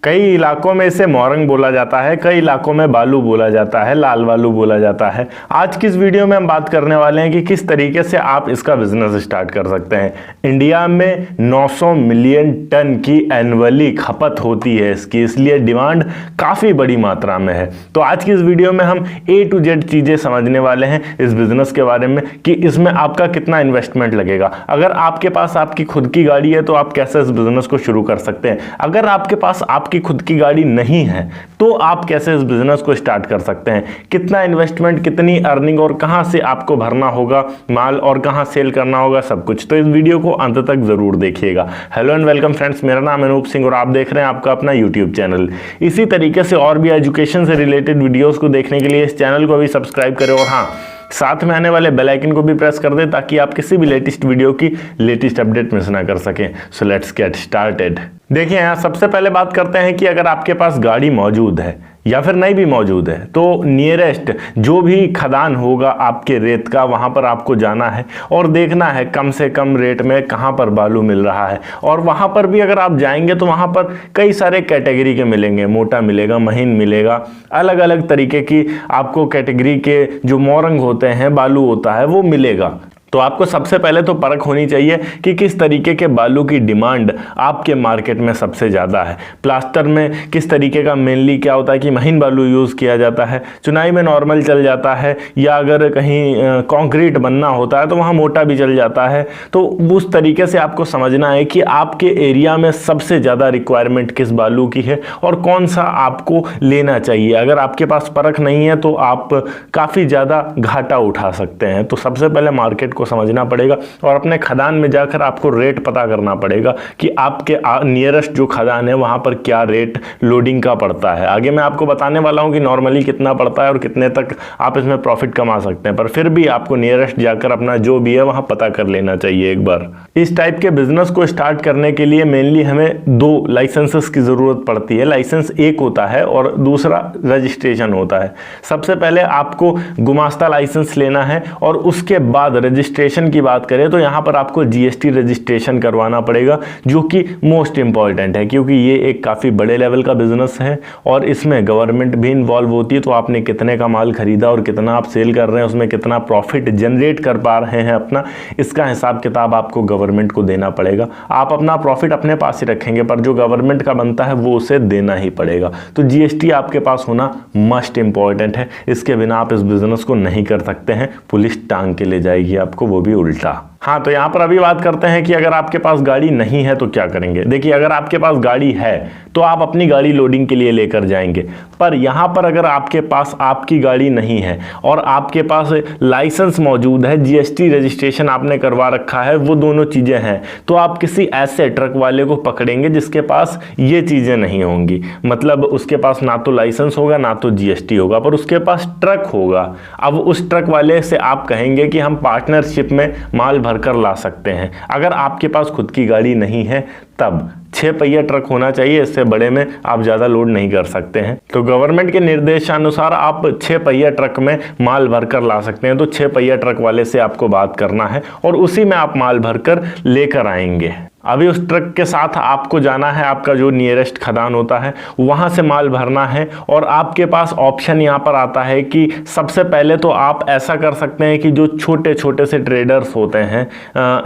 कई इलाकों में इसे मोरंग बोला जाता है, कई इलाकों में बालू बोला जाता है, लाल बालू बोला जाता है। आज की इस वीडियो में हम बात करने वाले हैं कि किस तरीके से आप इसका बिजनेस स्टार्ट कर सकते हैं। इंडिया में 900 मिलियन टन की एनुअली खपत होती है इसकी, इसलिए डिमांड काफ़ी बड़ी मात्रा में है। तो आज की इस वीडियो में हम A to Z चीज़ें समझने वाले हैं इस बिज़नेस के बारे में कि इसमें आपका कितना इन्वेस्टमेंट लगेगा। अगर आपके पास आपकी खुद की गाड़ी है तो आप कैसे इस बिज़नेस को शुरू कर सकते हैं। अगर आपके पास आपकी खुद की गाड़ी नहीं है तो आप कैसे इस बिजनेस को स्टार्ट कर सकते हैं, कितना इन्वेस्टमेंट, कितनी अर्निंग और कहां से आपको भरना होगा माल और कहां सेल करना होगा, सब कुछ। तो इस वीडियो को अंत तक जरूर देखिएगा। हेलो एंड वेलकम फ्रेंड्स, मेरा नाम अनूप सिंह और आप देख रहे हैं आपका अपना यूट्यूब चैनल। इसी तरीके से और भी एजुकेशन से रिलेटेड वीडियोस को देखने के लिए इस चैनल को भी सब्सक्राइब करें और हाँ, साथ में आने वाले बेल आइकन को भी प्रेस कर दें ताकि आप किसी भी लेटेस्ट वीडियो की लेटेस्ट अपडेट मिस ना कर सकें। So let's get started. देखिए, यहाँ सबसे पहले बात करते हैं कि अगर आपके पास गाड़ी मौजूद है या फिर नहीं भी मौजूद है तो नियरेस्ट जो भी खदान होगा आपके रेत का, वहाँ पर आपको जाना है और देखना है कम से कम रेट में कहाँ पर बालू मिल रहा है। और वहाँ पर भी अगर आप जाएंगे तो वहाँ पर कई सारे कैटेगरी के मिलेंगे, मोटा मिलेगा, महीन मिलेगा, अलग अलग तरीके की आपको कैटेगरी के जो मोरंग होते हैं, बालू होता है, वो मिलेगा। तो आपको सबसे पहले तो परख होनी चाहिए कि किस तरीके के बालू की डिमांड आपके मार्केट में सबसे ज़्यादा है। प्लास्टर में किस तरीके का मेनली क्या होता है कि महीन बालू यूज़ किया जाता है, चुनाई में नॉर्मल चल जाता है, या अगर कहीं कंक्रीट बनना होता है तो वहाँ मोटा भी चल जाता है। तो उस तरीके से आपको समझना है कि आपके एरिया में सबसे ज़्यादा रिक्वायरमेंट किस बालू की है और कौन सा आपको लेना चाहिए। अगर आपके पास परख नहीं है तो आप काफ़ी ज़्यादा घाटा उठा सकते हैं। तो सबसे पहले मार्केट समझना पड़ेगा और अपने खदान में जाकर आपको रेट पता करना पड़ेगा कि आपके नियरेस्ट जो खदान है वहां पर क्या रेट लोडिंग का पड़ता है। आगे मैं आपको बताने वाला हूं कि नॉर्मली कितना पड़ता है और कितने तक आप इसमें प्रॉफिट कमा सकते हैं, पर फिर भी आपको नियरेस्ट जाकर अपना जो भी है वहां पता कर लेना चाहिए एक बार। इस टाइप के बिजनेस को स्टार्ट करने के लिए मेनली हमें दो लाइसेंसेस की जरूरत पड़ती है। लाइसेंस एक होता है और दूसरा रजिस्ट्रेशन होता है। सबसे पहले आपको गुमास्ता लाइसेंस लेना है और उसके बाद रजिस्ट्रेशन की बात करें तो यहां पर आपको जीएसटी रजिस्ट्रेशन करवाना पड़ेगा, जो कि मोस्ट इंपॉर्टेंट है क्योंकि ये एक काफ़ी बड़े लेवल का बिजनेस है और इसमें गवर्नमेंट भी इन्वॉल्व होती है। तो आपने कितने का माल खरीदा और कितना आप सेल कर रहे हैं, उसमें कितना प्रॉफिट जनरेट कर पा रहे हैं अपना, इसका हिसाब किताब आपको गवर्नमेंट को देना पड़ेगा। आप अपना प्रॉफिट अपने पास ही रखेंगे पर जो गवर्नमेंट का बनता है वो उसे देना ही पड़ेगा। तो जीएसटी आपके पास होना मस्ट इंपॉर्टेंट है, इसके बिना आप इस बिजनेस को नहीं कर सकते हैं। पुलिस टांग के ले जाएगी आपको, वो भी उल्टा। हाँ, तो यहाँ पर अभी बात करते हैं कि अगर आपके पास गाड़ी नहीं है तो क्या करेंगे। देखिए, अगर आपके पास गाड़ी है तो आप अपनी गाड़ी लोडिंग के लिए लेकर जाएंगे, पर यहाँ पर अगर आपके पास आपकी गाड़ी नहीं है और आपके पास लाइसेंस मौजूद है, जीएसटी रजिस्ट्रेशन आपने करवा रखा है, वो दोनों चीज़ें हैं, तो आप किसी ऐसे ट्रक वाले को पकड़ेंगे जिसके पास ये चीज़ें नहीं होंगी। मतलब उसके पास ना तो लाइसेंस होगा ना तो जीएसटी होगा, पर उसके पास ट्रक होगा। अब उस ट्रक वाले से आप कहेंगे कि हम पार्टनरशिप में माल भरकर ला सकते हैं। अगर आपके पास खुद की गाड़ी नहीं है तब 6 पहिया ट्रक होना चाहिए, इससे बड़े में आप ज़्यादा लोड नहीं कर सकते हैं। तो गवर्नमेंट के निर्देशानुसार आप 6 पहिया ट्रक में माल भरकर ला सकते हैं। तो 6 पहिया ट्रक वाले से आपको बात करना है और उसी में आप माल भरकर लेकर आएंगे। अभी उस ट्रक के साथ आपको जाना है, आपका जो नियरेस्ट खदान होता है वहाँ से माल भरना है। और आपके पास ऑप्शन यहाँ पर आता है कि सबसे पहले तो आप ऐसा कर सकते हैं कि जो छोटे छोटे से ट्रेडर्स होते हैं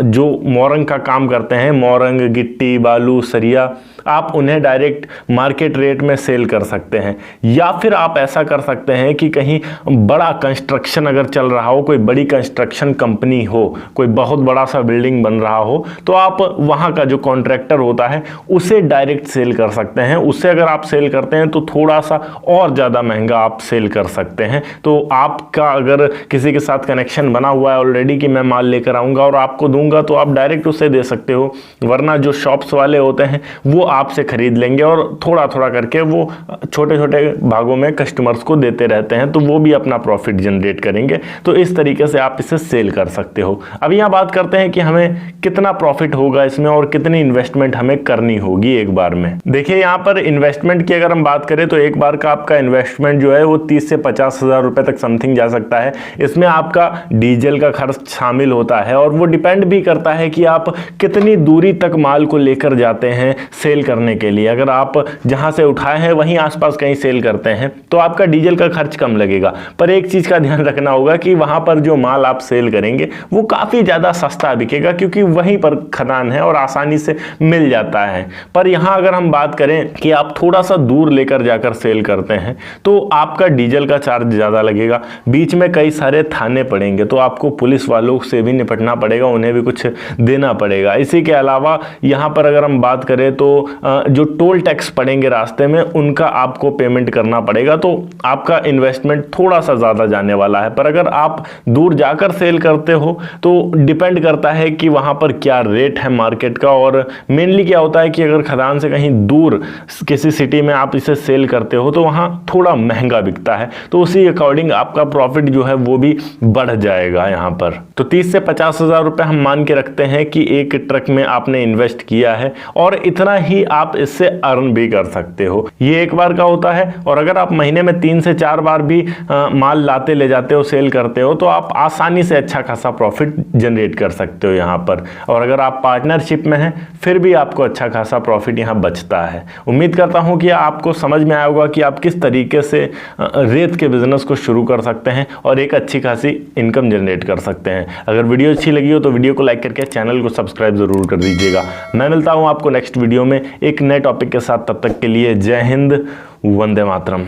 जो मोरंग का काम करते हैं, मोरंग, गिट्टी, बालू, सरिया, आप उन्हें डायरेक्ट मार्केट रेट में सेल कर सकते हैं। या फिर आप ऐसा कर सकते हैं कि कहीं बड़ा कंस्ट्रक्शन अगर चल रहा हो, कोई बड़ी कंस्ट्रक्शन कंपनी हो, कोई बहुत बड़ा सा बिल्डिंग बन रहा हो, तो आप वहाँ का जो कॉन्ट्रैक्टर होता है उसे डायरेक्ट सेल कर सकते हैं। उससे अगर आप सेल करते हैं तो थोड़ा सा और ज़्यादा महंगा आप सेल कर सकते हैं। तो आपका अगर किसी के साथ कनेक्शन बना हुआ है ऑलरेडी कि मैं माल लेकर आऊँगा और आपको दूंगा, तो आप डायरेक्ट उसे दे सकते हो। वरना जो शॉप्स वाले होते हैं वो आपसे खरीद लेंगे और थोड़ा थोड़ा करके वो छोटे छोटे भागों में कस्टमर्स को देते रहते हैं, तो वो भी अपना प्रॉफिट जनरेट करेंगे। तो इस तरीके से आप इसे सेल कर सकते हो। अब यहाँ बात करते हैं कि हमें कितना प्रॉफिट होगा इसमें और कितनी इन्वेस्टमेंट हमें करनी होगी एक बार में। देखिए यहाँ पर इन्वेस्टमेंट की अगर हम बात करें तो एक बार का आपका इन्वेस्टमेंट जो है वो 30 से 50 हज़ार रुपए तक समथिंग जा सकता है। इसमें आपका डीजल का खर्च शामिल होता है और वो डिपेंड भी करता है कि आप कितनी दूरी तक माल को लेकर जाते हैं सेल करने के लिए। अगर आप जहां से उठाए हैं वहीं आसपास कहीं सेल करते हैं तो आपका डीजल का खर्च कम लगेगा, पर एक चीज का ध्यान रखना होगा कि वहां पर जो माल आप सेल करेंगे वो काफी ज्यादा सस्ता बिकेगा, क्योंकि वहीं पर खदान है और आसानी से मिल जाता है। पर यहां अगर हम बात करें कि आप थोड़ा सा दूर लेकर जाकर सेल करते हैं तो आपका डीजल का चार्ज ज्यादा लगेगा, बीच में कई सारे थाने पड़ेंगे, तो आपको पुलिस वालों से भी निपटना पड़ेगा, उन्हें भी कुछ देना पड़ेगा। इसी के अलावा यहाँ पर अगर हम बात करें तो जो टोल टैक्स पड़ेंगे रास्ते में उनका आपको पेमेंट करना पड़ेगा, तो आपका इन्वेस्टमेंट थोड़ा सा ज़्यादा जाने वाला है। पर अगर आप दूर जाकर सेल करते हो तो डिपेंड करता है कि वहाँ पर क्या रेट है मार्केट का, और मेनली क्या होता है कि अगर खदान से कहीं दूर किसी सिटी में आप इसे सेल करते हो तो वहाँ थोड़ा महंगा बिकता है, तो उसी अकॉर्डिंग आपका प्रॉफिट जो है वो भी बढ़ जाएगा यहाँ पर। तो 30 से 50 हज़ार रुपए हम मान के रखते हैं कि एक ट्रक में आपने इन्वेस्ट किया है और इतना ही आप इससे अर्न भी कर सकते हो। ये एक बार का होता है, और अगर आप महीने में 3 से 4 बार भी माल लाते ले जाते हो, सेल करते हो, तो आप आसानी से अच्छा खासा प्रॉफिट जनरेट कर सकते हो यहाँ पर। और अगर आप पार्टनरशिप में हैं फिर भी आपको अच्छा खासा प्रॉफिट यहाँ बचता है। उम्मीद करता हूँ कि आपको समझ में आया होगा कि आप किस तरीके से रेत के बिजनेस को शुरू कर सकते हैं और एक अच्छी खासी इनकम जनरेट कर सकते हैं। अगर वीडियो अच्छी लगी हो तो वीडियो को लाइक करके चैनल को सब्सक्राइब जरूर कर दीजिएगा। मैं मिलता हूं आपको नेक्स्ट वीडियो में एक नए टॉपिक के साथ, तब तक के लिए जय हिंद, वंदे मातरम।